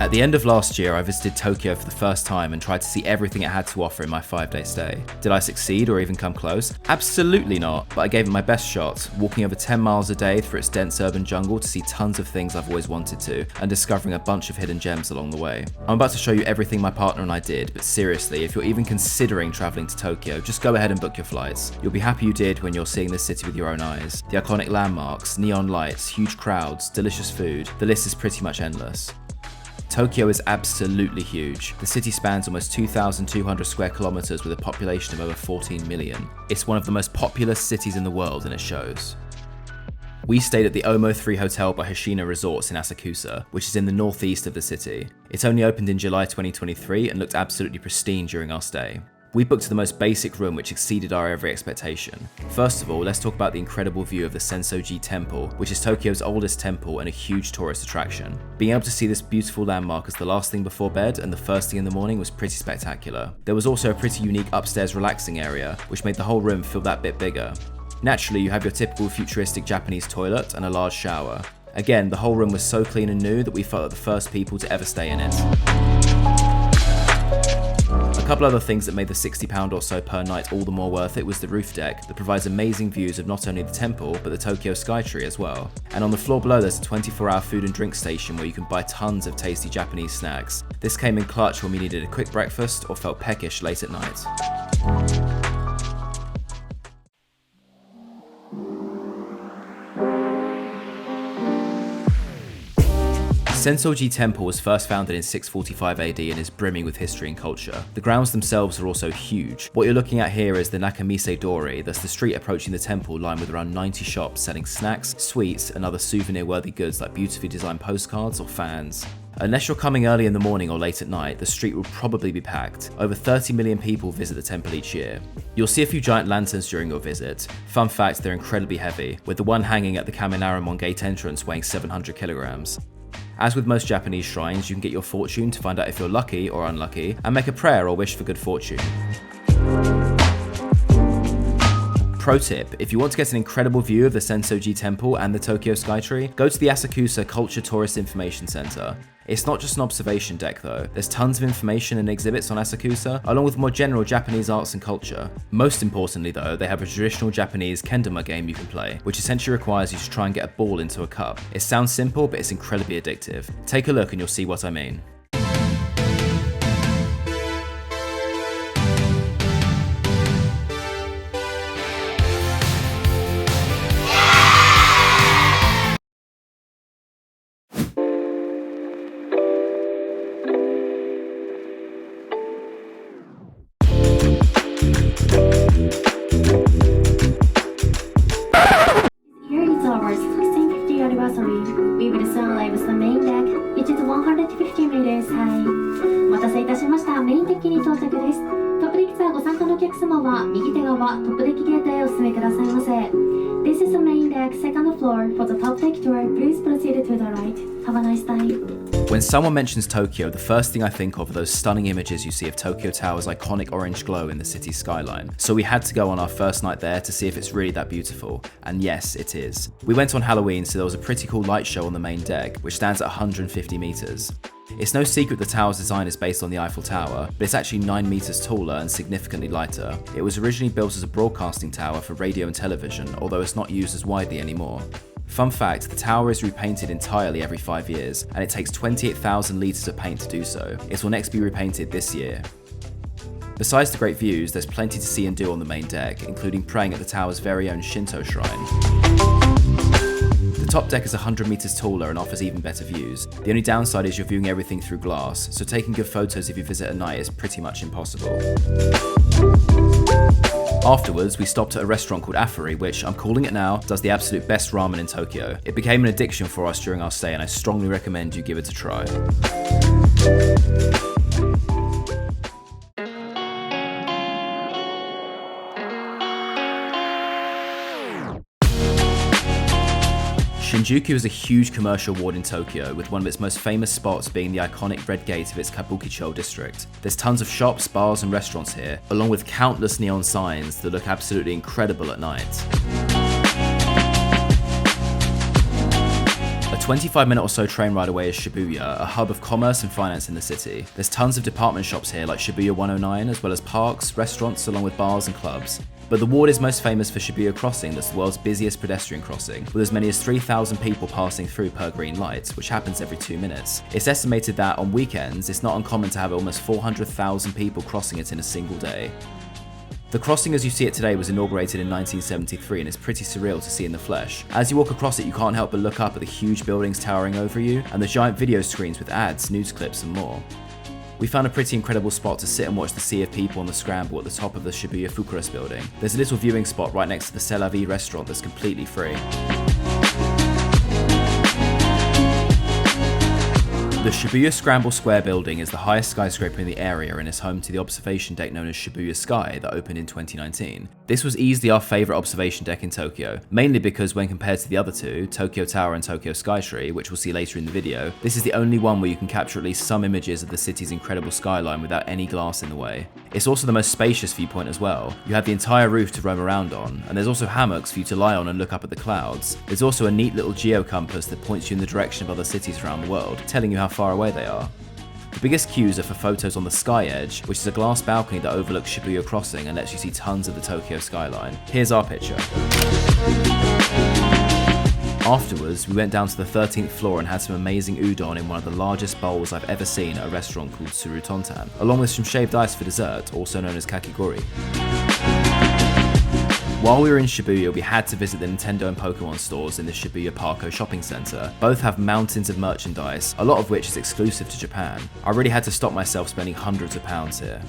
At the end of last year, I visited Tokyo for the first time and tried to see everything it had to offer in my 5-day stay. Did I succeed or even come close? Absolutely not, but I gave it my best shot, walking over 10 miles a day through its dense urban jungle to see tons of things I've always wanted to, and discovering a bunch of hidden gems along the way. I'm about to show you everything my partner and I did, but seriously, if you're even considering traveling to Tokyo, just go ahead and book your flights. You'll be happy you did when you're seeing this city with your own eyes. The iconic landmarks, neon lights, huge crowds, delicious food, the list is pretty much endless. Tokyo is absolutely huge. The city spans almost 2,200 square kilometers with a population of over 14 million. It's one of the most populous cities in the world, and it shows. We stayed at the Omo 3 Hotel by Hoshino Resorts in Asakusa, which is in the northeast of the city. It only opened in July 2023 and looked absolutely pristine during our stay. We booked the most basic room which exceeded our every expectation. First of all, let's talk about the incredible view of the Sensō-ji Temple, which is Tokyo's oldest temple and a huge tourist attraction. Being able to see this beautiful landmark as the last thing before bed and the first thing in the morning was pretty spectacular. There was also a pretty unique upstairs relaxing area, which made the whole room feel that bit bigger. Naturally, you have your typical futuristic Japanese toilet and a large shower. Again, the whole room was so clean and new that we felt like the first people to ever stay in it. A couple other things that made the £60 or so per night all the more worth it was the roof deck that provides amazing views of not only the temple but the Tokyo Skytree as well. And on the floor below there's a 24-hour food and drink station where you can buy tons of tasty Japanese snacks. This came in clutch when we needed a quick breakfast or felt peckish late at night. Sensō-ji Temple was first founded in 645 AD and is brimming with history and culture. The grounds themselves are also huge. What you're looking at here is the Nakamise Dori, that's the street approaching the temple lined with around 90 shops selling snacks, sweets, and other souvenir-worthy goods like beautifully designed postcards or fans. Unless you're coming early in the morning or late at night, the street will probably be packed. Over 30 million people visit the temple each year. You'll see a few giant lanterns during your visit. Fun fact, they're incredibly heavy, with the one hanging at the Kaminaramon gate entrance weighing 700 kilograms. As with most Japanese shrines, you can get your fortune to find out if you're lucky or unlucky, and make a prayer or wish for good fortune. Pro tip, if you want to get an incredible view of the Sensō-ji Temple and the Tokyo Skytree, go to the Asakusa Culture Tourist Information Center. It's not just an observation deck though, there's tons of information and exhibits on Asakusa, along with more general Japanese arts and culture. Most importantly though, they have a traditional Japanese kendama game you can play, which essentially requires you to try and get a ball into a cup. It sounds simple, but it's incredibly addictive. Take a look and you'll see what I mean. We will soon leave the main deck, which is 150 meters high. お待たせいたしました。メインデッキに到着です。トップデッキツアーご参加のお客様は右手側トップデッキゲートへお進みくださいませ。This is the main deck, second floor. For the top deck tour, please proceed to the right. Have a nice day. When someone mentions Tokyo, the first thing I think of are those stunning images you see of Tokyo Tower's iconic orange glow in the city's skyline. So we had to go on our first night there to see if it's really that beautiful. And yes, it is. We went on Halloween, so there was a pretty cool light show on the main deck, which stands at 150 meters. It's no secret the tower's design is based on the Eiffel Tower, but it's actually 9 meters taller and significantly lighter. It was originally built as a broadcasting tower for radio and television, although it's not used as widely anymore. Fun fact, the tower is repainted entirely every 5 years, and it takes 28,000 litres of paint to do so. It will next be repainted this year. Besides the great views, there's plenty to see and do on the main deck, including praying at the tower's very own Shinto shrine. The top deck is 100 meters taller and offers even better views. The only downside is you're viewing everything through glass, so taking good photos if you visit at night is pretty much impossible. Afterwards, we stopped at a restaurant called Afuri, which, I'm calling it now, does the absolute best ramen in Tokyo. It became an addiction for us during our stay, and I strongly recommend you give it a try. Shinjuku is a huge commercial ward in Tokyo, with one of its most famous spots being the iconic Red Gate of its Kabukicho district. There's tons of shops, bars and restaurants here, along with countless neon signs that look absolutely incredible at night. A 25-minute or so train ride away is Shibuya, a hub of commerce and finance in the city. There's tons of department shops here like Shibuya 109, as well as parks, restaurants, along with bars and clubs. But the ward is most famous for Shibuya Crossing, that's the world's busiest pedestrian crossing, with as many as 3,000 people passing through per green light, which happens every 2 minutes. It's estimated that on weekends, it's not uncommon to have almost 400,000 people crossing it in a single day. The crossing as you see it today was inaugurated in 1973 and is pretty surreal to see in the flesh. As you walk across it, you can't help but look up at the huge buildings towering over you and the giant video screens with ads, news clips and more. We found a pretty incredible spot to sit and watch the sea of people on the scramble at the top of the Shibuya Fukuras building. There's a little viewing spot right next to the C'est La Vie restaurant that's completely free. The Shibuya Scramble Square building is the highest skyscraper in the area and is home to the observation deck known as Shibuya Sky that opened in 2019. This was easily our favourite observation deck in Tokyo, mainly because when compared to the other two, Tokyo Tower and Tokyo Skytree, which we'll see later in the video, this is the only one where you can capture at least some images of the city's incredible skyline without any glass in the way. It's also the most spacious viewpoint as well. You have the entire roof to roam around on, and there's also hammocks for you to lie on and look up at the clouds. There's also a neat little geo-compass that points you in the direction of other cities around the world, telling you how far away they are. The biggest queues are for photos on the Sky Edge, which is a glass balcony that overlooks Shibuya Crossing and lets you see tons of the Tokyo skyline. Here's our picture. Afterwards, we went down to the 13th floor and had some amazing udon in one of the largest bowls I've ever seen at a restaurant called Tsuru Ton Tan, along with some shaved ice for dessert, also known as kakigori. While we were in Shibuya, we had to visit the Nintendo and Pokémon stores in the Shibuya Parko shopping centre. Both have mountains of merchandise, a lot of which is exclusive to Japan. I really had to stop myself spending hundreds of pounds here.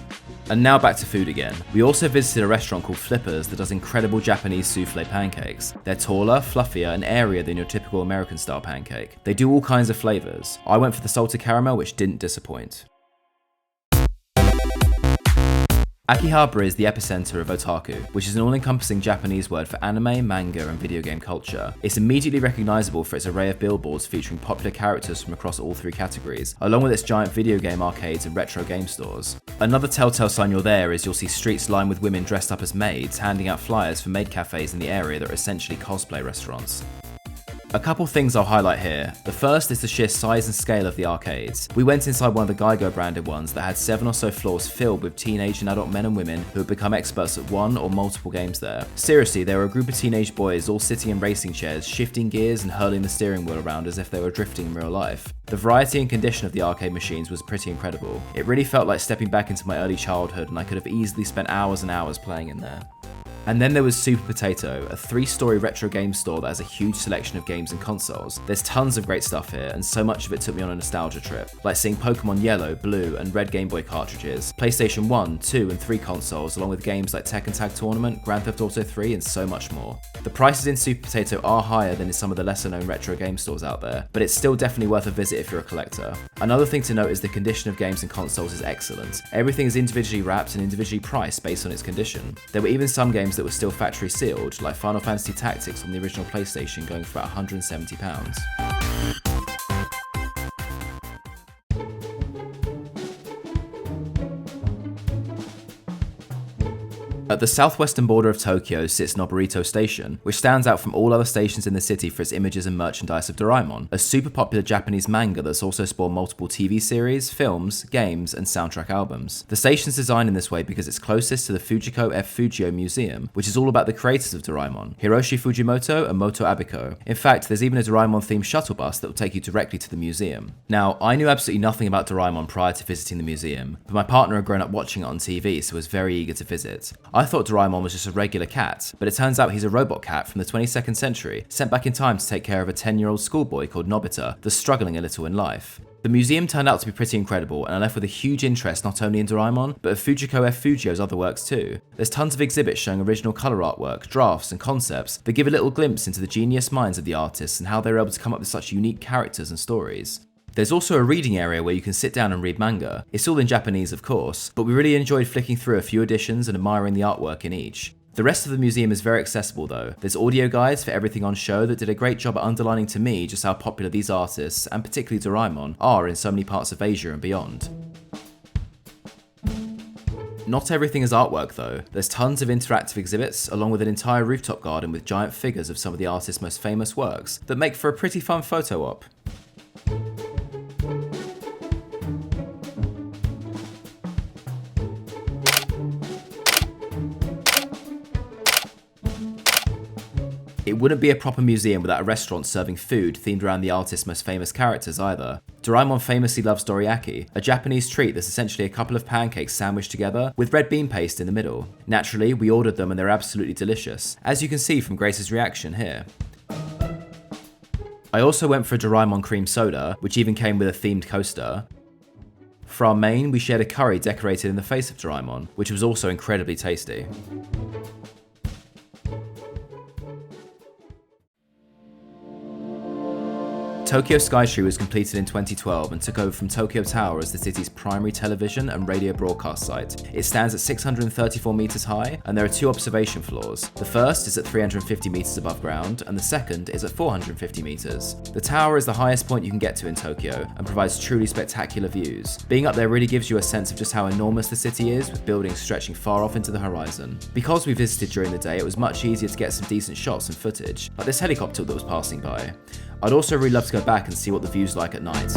And now back to food again. We also visited a restaurant called Flippers that does incredible Japanese souffle pancakes. They're taller, fluffier, and airier than your typical American style pancake. They do all kinds of flavours. I went for the salted caramel, which didn't disappoint. Akihabara is the epicenter of otaku, which is an all-encompassing Japanese word for anime, manga, and video game culture. It's immediately recognizable for its array of billboards featuring popular characters from across all three categories, along with its giant video game arcades and retro game stores. Another telltale sign you're there is you'll see streets lined with women dressed up as maids, handing out flyers for maid cafes in the area that are essentially cosplay restaurants. A couple things I'll highlight here. The first is the sheer size and scale of the arcades. We went inside one of the Geigo branded ones that had 7 or so floors filled with teenage and adult men and women who had become experts at one or multiple games there. Seriously, there were a group of teenage boys all sitting in racing chairs, shifting gears and hurling the steering wheel around as if they were drifting in real life. The variety and condition of the arcade machines was pretty incredible. It really felt like stepping back into my early childhood, and I could have easily spent hours and hours playing in there. And then there was Super Potato, a 3-story retro game store that has a huge selection of games and consoles. There's tons of great stuff here, and so much of it took me on a nostalgia trip, like seeing Pokémon Yellow, Blue, and Red Game Boy cartridges, PlayStation 1, 2, and 3 consoles, along with games like Tekken Tag Tournament, Grand Theft Auto 3, and so much more. The prices in Super Potato are higher than in some of the lesser known retro game stores out there, but it's still definitely worth a visit if you're a collector. Another thing to note is the condition of games and consoles is excellent. Everything is individually wrapped and individually priced based on its condition. There were even some games that were still factory sealed, like Final Fantasy Tactics on the original PlayStation going for about £170. At the southwestern border of Tokyo sits Noborito Station, which stands out from all other stations in the city for its images and merchandise of Doraemon, a super popular Japanese manga that's also spawned multiple TV series, films, games, and soundtrack albums. The station's designed in this way because it's closest to the Fujiko F. Fujio Museum, which is all about the creators of Doraemon, Hiroshi Fujimoto and Moto Abiko. In fact, there's even a Doraemon-themed shuttle bus that will take you directly to the museum. Now, I knew absolutely nothing about Doraemon prior to visiting the museum, but my partner had grown up watching it on TV, so was very eager to visit. I thought Doraemon was just a regular cat, but it turns out he's a robot cat from the 22nd century, sent back in time to take care of a 10-year-old schoolboy called Nobita that's struggling a little in life. The museum turned out to be pretty incredible, and I left with a huge interest not only in Doraemon, but of Fujiko F. Fujio's other works too. There's tons of exhibits showing original colour artwork, drafts, and concepts that give a little glimpse into the genius minds of the artists and how they were able to come up with such unique characters and stories. There's also a reading area where you can sit down and read manga. It's all in Japanese, of course, but we really enjoyed flicking through a few editions and admiring the artwork in each. The rest of the museum is very accessible though. There's audio guides for everything on show that did a great job at underlining to me just how popular these artists, and particularly Doraemon, are in so many parts of Asia and beyond. Not everything is artwork though. There's tons of interactive exhibits, along with an entire rooftop garden with giant figures of some of the artist's most famous works that make for a pretty fun photo op. It wouldn't be a proper museum without a restaurant serving food themed around the artist's most famous characters either. Doraemon famously loves dorayaki, a Japanese treat that's essentially a couple of pancakes sandwiched together with red bean paste in the middle. Naturally, we ordered them and they're absolutely delicious, as you can see from Grace's reaction here. I also went for a Doraemon cream soda, which even came with a themed coaster. For our main, we shared a curry decorated in the face of Doraemon, which was also incredibly tasty. Tokyo Skytree was completed in 2012 and took over from Tokyo Tower as the city's primary television and radio broadcast site. It stands at 634 meters high, and there are 2 observation floors. The first is at 350 meters above ground, and the second is at 450 meters. The tower is the highest point you can get to in Tokyo, and provides truly spectacular views. Being up there really gives you a sense of just how enormous the city is, with buildings stretching far off into the horizon. Because we visited during the day, it was much easier to get some decent shots and footage, like this helicopter that was passing by. I'd also really love to go back and see what the view's like at night.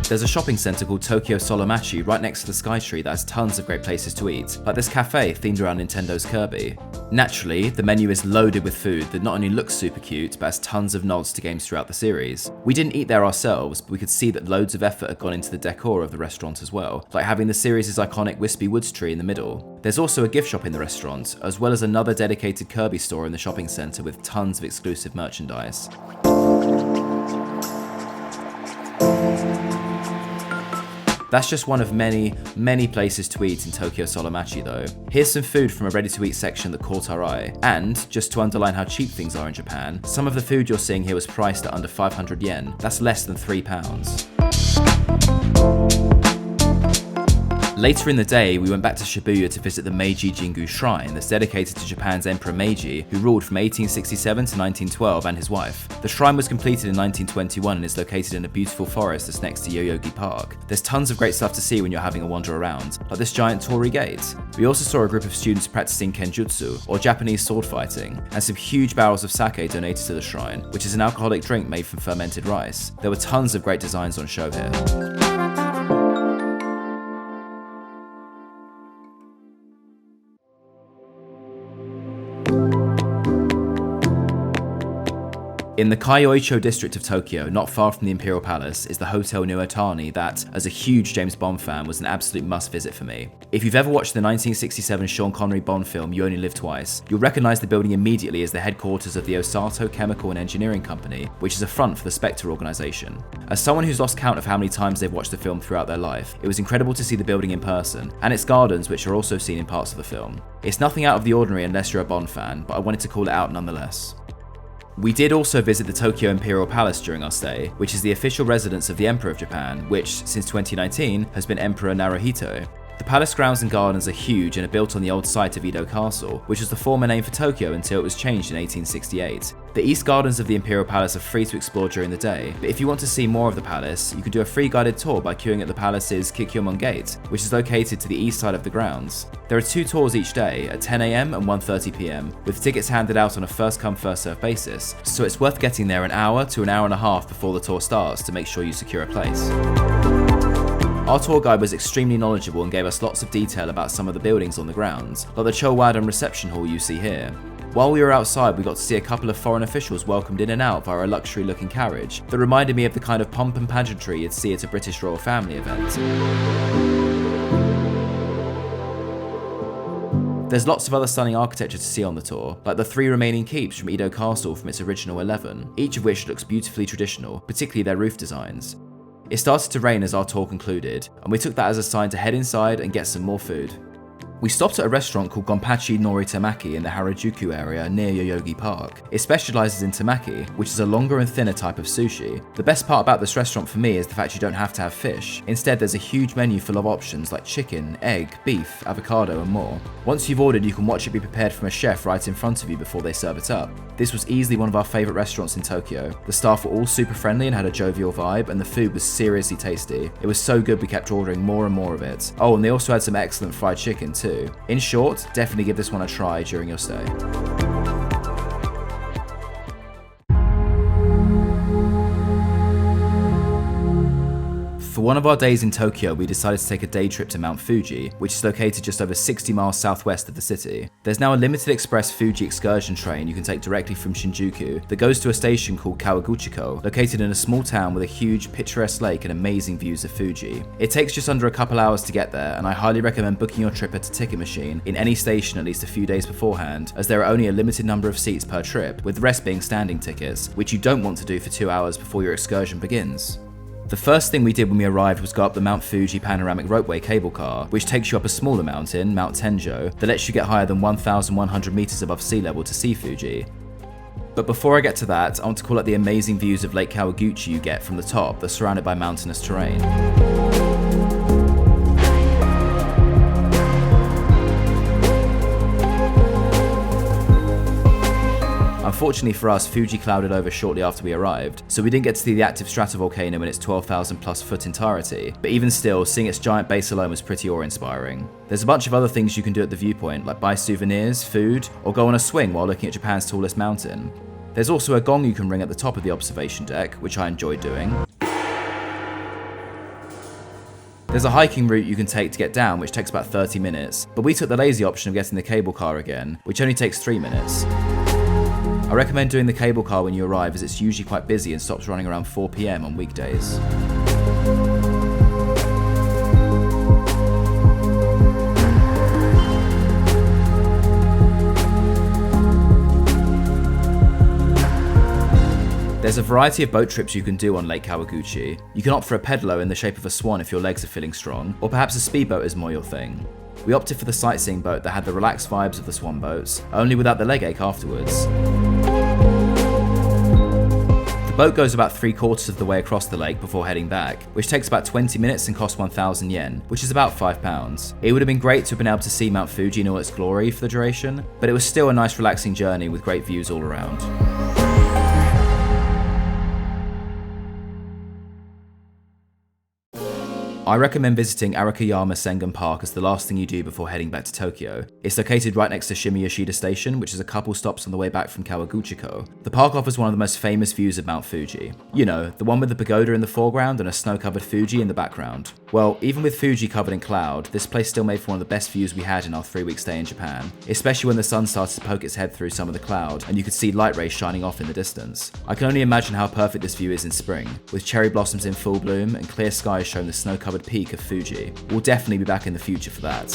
There's a shopping centre called Tokyo Solomachi right next to the Skytree that has tons of great places to eat, like this cafe themed around Nintendo's Kirby. Naturally, the menu is loaded with food that not only looks super cute, but has tons of nods to games throughout the series. We didn't eat there ourselves, but we could see that loads of effort had gone into the decor of the restaurant as well, like having the series' iconic wispy woods tree in the middle. There's also a gift shop in the restaurant, as well as another dedicated Kirby store in the shopping centre with tons of exclusive merchandise. That's just one of many, many places to eat in Tokyo Solomachi though. Here's some food from a ready-to-eat section that caught our eye. And, just to underline how cheap things are in Japan, some of the food you're seeing here was priced at under 500 yen. That's less than £3. Later in the day, we went back to Shibuya to visit the Meiji Jingu shrine that's dedicated to Japan's Emperor Meiji, who ruled from 1867 to 1912, and his wife. The shrine was completed in 1921 and is located in a beautiful forest that's next to Yoyogi Park. There's tons of great stuff to see when you're having a wander around, like this giant torii gate. We also saw a group of students practicing kenjutsu, or Japanese sword fighting, and some huge barrels of sake donated to the shrine, which is an alcoholic drink made from fermented rice. There were tons of great designs on show here. In the Kyoicho district of Tokyo, not far from the Imperial Palace, is the Hotel New Otani that, as a huge James Bond fan, was an absolute must-visit for me. If you've ever watched the 1967 Sean Connery Bond film You Only Live Twice, you'll recognise the building immediately as the headquarters of the Osato Chemical and Engineering Company, which is a front for the Spectre organisation. As someone who's lost count of how many times they've watched the film throughout their life, it was incredible to see the building in person, and its gardens, which are also seen in parts of the film. It's nothing out of the ordinary unless you're a Bond fan, but I wanted to call it out nonetheless. We did also visit the Tokyo Imperial Palace during our stay, which is the official residence of the Emperor of Japan, which, since 2019, has been Emperor Naruhito. The palace grounds and gardens are huge and are built on the old site of Edo Castle, which was the former name for Tokyo until it was changed in 1868. The east gardens of the Imperial Palace are free to explore during the day, but if you want to see more of the palace, you can do a free guided tour by queuing at the palace's Kikyomon Gate, which is located to the east side of the grounds. There are 2 tours each day, at 10 AM and 1:30 PM, with tickets handed out on a first-come, first-served basis, so it's worth getting there an hour to an hour and a half before the tour starts to make sure you secure a place. Our tour guide was extremely knowledgeable and gave us lots of detail about some of the buildings on the grounds, like the Chowadan reception hall you see here. While we were outside, we got to see a couple of foreign officials welcomed in and out via a luxury-looking carriage that reminded me of the kind of pomp and pageantry you'd see at a British royal family event. There's lots of other stunning architecture to see on the tour, like the 3 remaining keeps from Edo Castle from its original 11, each of which looks beautifully traditional, particularly their roof designs. It started to rain as our tour concluded, and we took that as a sign to head inside and get some more food. We stopped at a restaurant called Gonpachi Nori-Temaki in the Harajuku area near Yoyogi Park. It specialises in temaki, which is a longer and thinner type of sushi. The best part about this restaurant for me is the fact you don't have to have fish. Instead, there's a huge menu full of options like chicken, egg, beef, avocado and more. Once you've ordered, you can watch it be prepared from a chef right in front of you before they serve it up. This was easily one of our favourite restaurants in Tokyo. The staff were all super friendly and had a jovial vibe, and the food was seriously tasty. It was so good we kept ordering more and more of it. Oh, and they also had some excellent fried chicken too. In short, definitely give this one a try during your stay. For one of our days in Tokyo, we decided to take a day trip to Mount Fuji, which is located just over 60 miles southwest of the city. There's now a limited express Fuji excursion train you can take directly from Shinjuku that goes to a station called Kawaguchi, located in a small town with a huge picturesque lake and amazing views of Fuji. It takes just under a couple hours to get there, and I highly recommend booking your trip at a ticket machine in any station at least a few days beforehand, as there are only a limited number of seats per trip, with the rest being standing tickets, which you don't want to do for 2 hours before your excursion begins. The first thing we did when we arrived was go up the Mount Fuji panoramic ropeway cable car, which takes you up a smaller mountain, Mount Tenjo, that lets you get higher than 1,100 meters above sea level to see Fuji. But before I get to that, I want to call out the amazing views of Lake Kawaguchi you get from the top that's surrounded by mountainous terrain. Unfortunately for us, Fuji clouded over shortly after we arrived, so we didn't get to see the active stratovolcano in its 12,000 plus foot entirety, but even still, seeing its giant base alone was pretty awe-inspiring. There's a bunch of other things you can do at the viewpoint, like buy souvenirs, food, or go on a swing while looking at Japan's tallest mountain. There's also a gong you can ring at the top of the observation deck, which I enjoyed doing. There's a hiking route you can take to get down, which takes about 30 minutes, but we took the lazy option of getting the cable car again, which only takes 3 minutes. I recommend doing the cable car when you arrive, as it's usually quite busy and stops running around 4 PM on weekdays. There's a variety of boat trips you can do on Lake Kawaguchi. You can opt for a pedalo in the shape of a swan if your legs are feeling strong, or perhaps a speedboat is more your thing. We opted for the sightseeing boat that had the relaxed vibes of the swan boats, only without the leg ache afterwards. The boat goes about 3/4 of the way across the lake before heading back, which takes about 20 minutes and costs 1,000 yen, which is about £5. It would have been great to have been able to see Mount Fuji in all its glory for the duration, but it was still a nice relaxing journey with great views all around. I recommend visiting Arakurayama Sengen Park as the last thing you do before heading back to Tokyo. It's located right next to Shibuya Station, which is a couple stops on the way back from Kawaguchi. The park offers one of the most famous views of Mount Fuji. You know, the one with the pagoda in the foreground and a snow-covered Fuji in the background. Well, even with Fuji covered in cloud, this place still made for one of the best views we had in our 3-week stay in Japan, especially when the sun started to poke its head through some of the cloud and you could see light rays shining off in the distance. I can only imagine how perfect this view is in spring, with cherry blossoms in full bloom and clear skies showing the snow-covered peak of Fuji. We'll definitely be back in the future for that.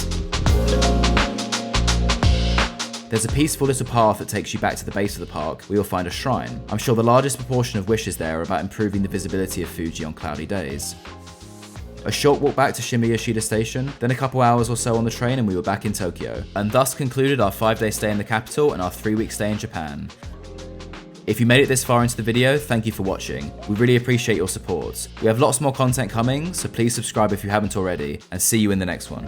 There's a peaceful little path that takes you back to the base of the park where you'll find a shrine. I'm sure the largest proportion of wishes there are about improving the visibility of Fuji on cloudy days. A short walk back to Shibuya Station, then a couple hours or so on the train and we were back in Tokyo. And thus concluded our 5-day stay in the capital and our 3-week stay in Japan. If you made it this far into the video, thank you for watching. We really appreciate your support. We have lots more content coming, so please subscribe if you haven't already, and see you in the next one.